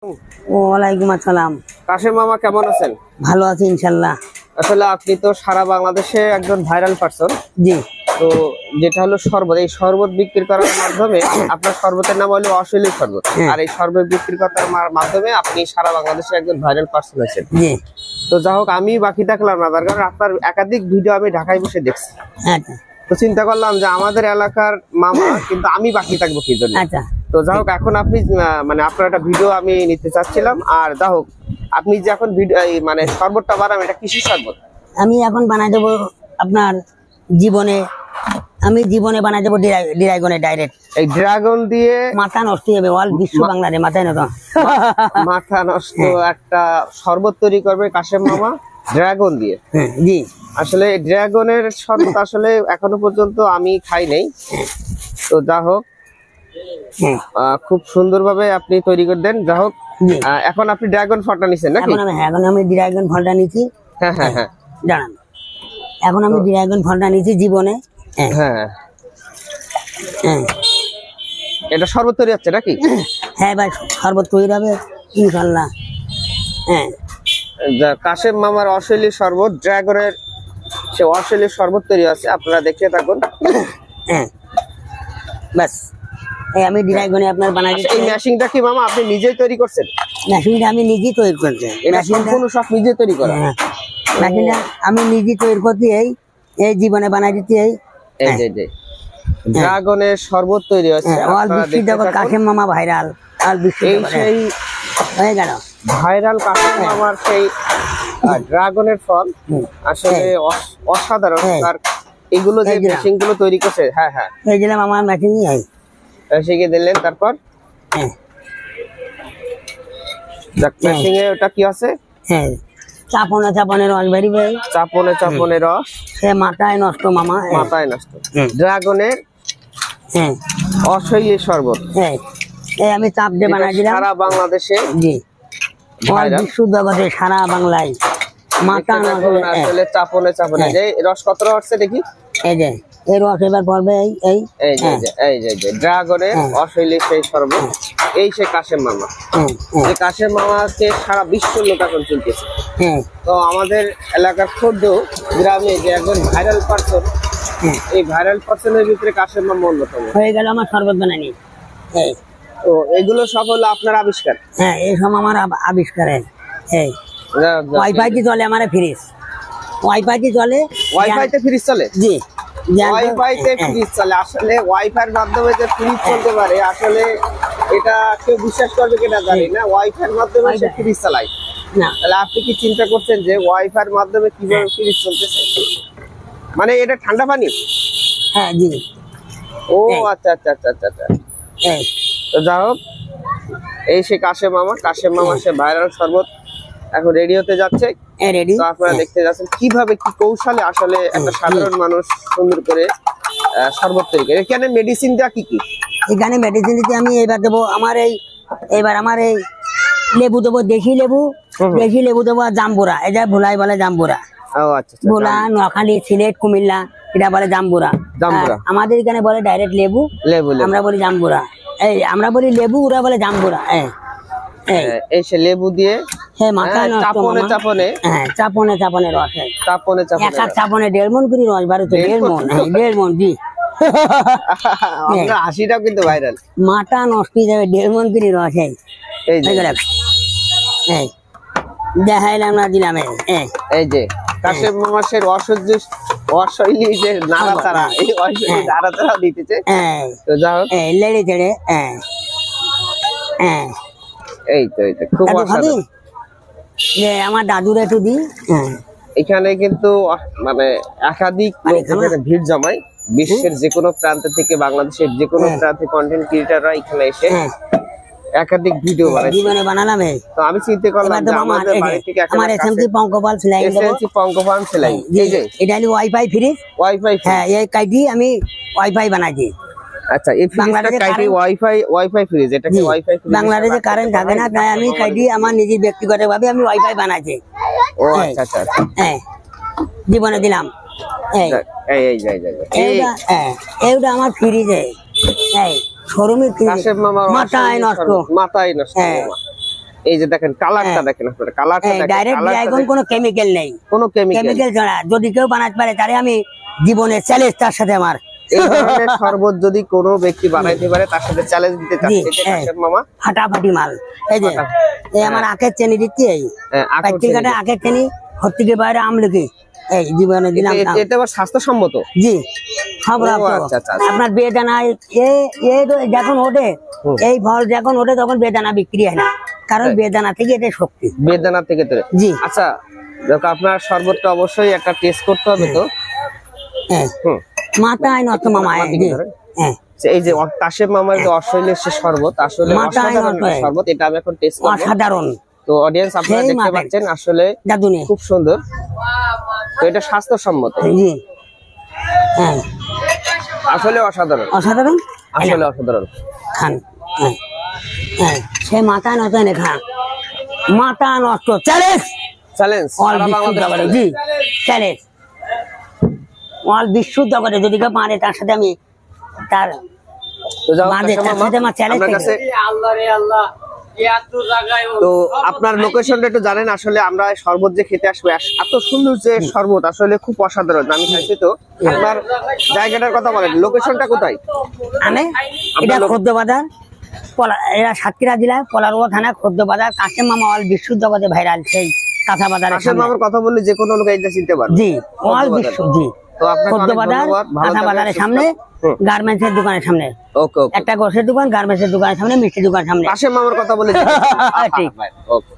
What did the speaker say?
ওয়ালাইকুম আসসালাম। কাশেম মামা কেমন আছেন? ভালো আছি ইনশাল্লাহ। আসলে আপনি তো সারা বাংলাদেশে একজন ভাইরাল পারসন। জি। তো যেটা হলো শরবত, এই শরবত বিক্রি করার মাধ্যমে আপনার শরবতের নাম হলো অশৈলী শরবত, আর এই শরবত বিক্রি করার মাধ্যমে আপনি সারা বাংলাদেশে একজন ভাইরাল পারসন আছেন। জি। তো যাই হোক, আমি বাকি থাকলাম না, তার কারণ আপনার একাধিক ভিডিও আমি ঢাকায় বসে দেখছি। আচ্ছা। তো চিন্তা করলাম যে আমাদের এলাকার মামা, কিন্তু আমি বাকি থাকবো কি জন্য। আচ্ছা। তো যাই হোক, এখন আপনি মানে আপনার একটা ভিডিও আমি নিতে চাচ্ছিলাম। আর যাই হোক, আপনি যে এখন ভিডিও মানে শরবতটা বানাবেন, এটা কিসের শরবত? আমি এখন বানাই দেবো আপনার জীবনে, আমি জীবনে বানাই দেবো ড্রাগনে ডাইরেক্ট। এই ড্রাগন দিয়ে মাথা নষ্ট হবে, অল বিশ্ব বাংলাদেশ মাথায় নষ্ট। মাথা নষ্ট একটা শরবত তৈরি করবে কাশেম মামা ড্রাগন দিয়ে। জি। আসলে ড্রাগনের শরবত আসলে এখনো পর্যন্ত আমি খাই নাই। তো যা হোক, খুব সুন্দরভাবে আপনি তৈরি করে দেন। যা হোক, এখন আপনি ড্রাগন ফলটা নিছেন নাকি? এখন আমি ড্রাগন ফলটা নিচ্ছি। হ্যাঁ হ্যাঁ হ্যাঁ, দাঁড়ান, এখন আমি ড্রাগন ফলটা নিচ্ছি জীবনে। হ্যাঁ, এটা শরবত তৈরি হচ্ছে নাকি? হ্যাঁ ভাই, শরবত তৈরি হবে ইনশাল্লাহ। হ্যাঁ, কাশেম মামার অশৈলী শরবত, ড্রাগনের সে অশৈলী শরবত তৈরি আছে, আপনারা দেখতে থাকুন। হ্যাঁ বাস, এই আমি ড্রাগনে আপনার বানাই দিচ্ছি। এই মেশিনটা কি মামা আপনি নিজেই তৈরি করছেন? মেশিনটা আমি নিজেই তৈরি করছি। এটা সম্পূর্ণ সব নিজে তৈরি করা? মেশিনটা আমি নিজেই তৈরি করছি। এই জীবনে বানাই দিচ্ছি। এই যে ড্রাগনের শরবত তৈরি হচ্ছে, অল বিশ্ব জগৎ কাশেম মামা ভাইরাল। অল বিশ্ব সেই হয়ে গেল ভাইরাল কাশেম মামার সেই ড্রাগনের ফল আসলে অসাধারণ। তার এগুলো যে মেশিন গুলো তৈরি করছে, হ্যাঁ হ্যাঁ, এই দিলাম আমার মেশিনই শিখে দিলেন। তারপর মেশিনে ওটা কি আছে? হ্যাঁ, চাপনে চাপনে রস বেরিবে। চাপনে চাপনে রস, সে মাথায় নষ্ট মামা, মাথায় নষ্ট। ড্রাগনের অশৈলী শরবত, এই আমি চাপ দিয়ে বানাই দিলাম সারা বাংলাদেশে। জি, বিশ্ব জগতে সারা বাংলায় মাথা নষ্ট। আসলে চাপনে চাপনে যে রস কত হচ্ছে দেখি। এই যে এই রস এবার পড়বে। এই যে ড্রাগনের অশৈলী সেই শরবত, এই সে কাশেম মামা। এই কাশেম মামাকে সারা বিশ্বের লোক এখন চিনতেছে। তো আমাদের এলাকার ক্ষুদ্র গ্রামে যে একজন ভাইরাল পারসন, এই ভাইরাল পারসনের ভিতরে কাশেম মামা অন্যতম। হয়ে গেল আমার শরবত বানানি। তো এগুলো সব হলো আপনার আবিষ্কার? হ্যাঁ, এই সব আমার আবিষ্কার। ওয়াইফাই তে চলে আমার ফ্রিজ, ওয়াইফাই তে চলে। ওয়াইফাই তে ফ্রিজ চলে? জি, ওয়াইফাই তে ফ্রিজ চলে। আসলে ওয়াইফাই এর মাধ্যমে যে ফ্রিজ চলতে পারে, আসলে এটা কেউ বিশ্বাস করবে কিনা জানি না। ওয়াইফাই এর মাধ্যমে সে ফ্রিজ চালায় না। তাহলে আপনি কি চিন্তা করছেন যে ওয়াইফাই এর মাধ্যমে কিভাবে ফ্রিজ চলতেছে? মানে এটা ঠান্ডা পানি? হ্যাঁ জি। ও আচ্ছা আচ্ছা আচ্ছা আচ্ছা আচ্ছা। তো যাই হোক, এই সে কাশেম মামা। কাশেম মামা সে ভাইরাল শরবত এখন রেডি হতে যাচ্ছে। তো আপনারা দেখতে যাচ্ছেন কিভাবে, কি কৌশলে আসলে একটা সাধারণ মানুষ সুন্দর করে শরবত তৈরি করে। এখানে মেডিসিন দেওয়া কি কি? এখানে মেডিসিন দিতে আমি এবার দেবো এবার আমার এই লেবু দেবো, দেশি লেবু দেবো, আর জাম্বুরা। এটা ভোলাই বলে জাম্বুরা। ভোলা, নোয়াখালী, সিলেট, কুমিল্লা এটা বলে জাম্বুরা। আমাদের এখানে বলে ডাইরেক্ট লেবু, আমরা বলি জাম্বুরা। এই আমরা বলি লেবু, ওরা বলে জাম্বুরা। এই সে লেবু দিয়ে চাপনে চাপনে, চাপনে চাপনে রস, চাপনে চাপনে, এক চাপনে 1.5 মণ করে রস বাড়ছে। 1.5 মণ জি। আপনার হাসিটাও কিন্তু ভাইরাল। মাথা নষ্ট হয়ে যাবে, 1.5 মণ করে রস। এই দেখাইলাম না, দিলাম। এই যে কাশেম মামা সে অশৈলী যে নাড়াচাড়া, এই অশৈলী নাড়াচাড়া দিতেছে। তো যাই হোক, লেড়ে চেড়ে। এই তো খুব অসাধারণ। আমার দাদুর একটু দিই। এখানে কিন্তু মানে একাধিক ভিড় জমায় বিশ্বের যে কোনো প্রান্ত থেকে, বাংলাদেশের যে কোনো প্রান্তে কন্টেন্ট ক্রিয়েটররা এখানে এসে একাধিক ভিডিও বানালাম। তো আমি চিন্তা করলাম যে আমাদের বাড়ি থেকে আমার এসএমসি পঙ্কপাল সেলাই, এটা হলো ওয়াইফাই ফ্রিজ। ওয়াইফাই, হ্যাঁ, এই কাইটি আমি ওয়াইফাই বানাইছি। আচ্ছা, এই ফ্রিজটা কাইটি ওয়াইফাই ফ্রিজ। এটা কি ওয়াইফাই ফ্রিজ? বাংলাদেশে কারেন্ট থাকে না, তাই আমি কাইটি আমার নিজের ব্যক্তিগতভাবে আমি ওয়াইফাই বানাইছি। ও আচ্ছা আচ্ছা। হ্যাঁ, জীবনে দিলাম। এইটা আমার ফ্রিজে, এই শোরুমের ফ্রিজ। কাশেম মামার মাথায় নষ্ট, মাথায় নষ্ট। এই যে দেখেন কালারটা দেখেন আপনারা, কালারটা দেখেন, ডাইরেক্ট ড্রাগন, কোনো কেমিক্যাল নেই, কোনো কেমিক্যাল ছাড়া। যদি কেউ বানাতে পারে তারে আমি জীবনে চ্যালেঞ্জ, তার সাথে আমার এই ধরনের শরবত যদি কোনো ব্যক্তি বানাইতে পারে তার সাথে চ্যালেঞ্জ দিতে চাচ্ছি। এটা কাশেম মামা ফাটাফাটি মাল। এই যে এই আমার আখের চেনি দিচ্ছি, এই প্র্যাকটিকালে আখের চেনি, ঘর থেকে বাইরে আমলকি, এই জীবনে দিলাম। এটা আবার স্বাস্থ্যসম্মত? জি, সব রকম। আপনার বেদানা যখন ওঠে, এই ফল যখন ওঠে তখন বেদানা বিক্রি হয় না, কারণ বেদানা থেকে এটা শক্তি, বেদানা থেকে তো। জি। আচ্ছা, দেখো আপনার শরবতটা অবশ্যই একটা টেস্ট করতে হবে তো। মাথায় নত মামা, এই যে কাশেম মামার যে অশৈলের সে শরবত, আসলে অসাধারণ শরবত, এটা আমি এখন টেস্ট করব। অসাধারণ। তো অডিয়েন্স আপনারা দেখতে পাচ্ছেন আসলে খুব সুন্দর। তো এটা স্বাস্থ্যসম্মত। জি, আসলে অসাধারণ, অসাধারণ, আসলে অসাধারণ। খান, সে মাথায় নত এনে খান, মাথা নষ্ট। চ্যালেঞ্জ, চ্যালেঞ্জ অল বিশুদ্ধ করে। জি, চ্যালেঞ্জ অল বিশুদ্ধ করে। যদি কেউ পারে তার সাথে আমি তার তো আপনার লোকেশনটা একটু জানেন। আসলে আমরা শরবত যে খেতে আসবো, এত সুন্দর যে শরবত, আসলে খুব অসাধারণ। আমি খাইছি। তো আপনার জায়গাটার কথা বলেন, লোকেশনটা কোথায়? আমি এটা খদ্দ বাজার, এরা সাতক্ষীরা জেলায় পলারুয়া থানা খদ্দ বাজার, কাশেম মামা অল বিশুদ্ধ জগতে ভাইরাল সেই কাঁচা বাজার। কাশেম মামার কথা বললে যে কোনো লোক এটা চিনতে পারবে। জি, অল বিশ্ব। জি, খদ্দ বাজার, কাঁচা বাজারের সামনে, গার্মেন্টসের দোকানের সামনে, একটা গোশের দোকান, গার্মেন্টসের দোকানের সামনে, মিষ্টি দোকানের সামনে। কাশেম মামার কথা বলে ঠিক। ওকে।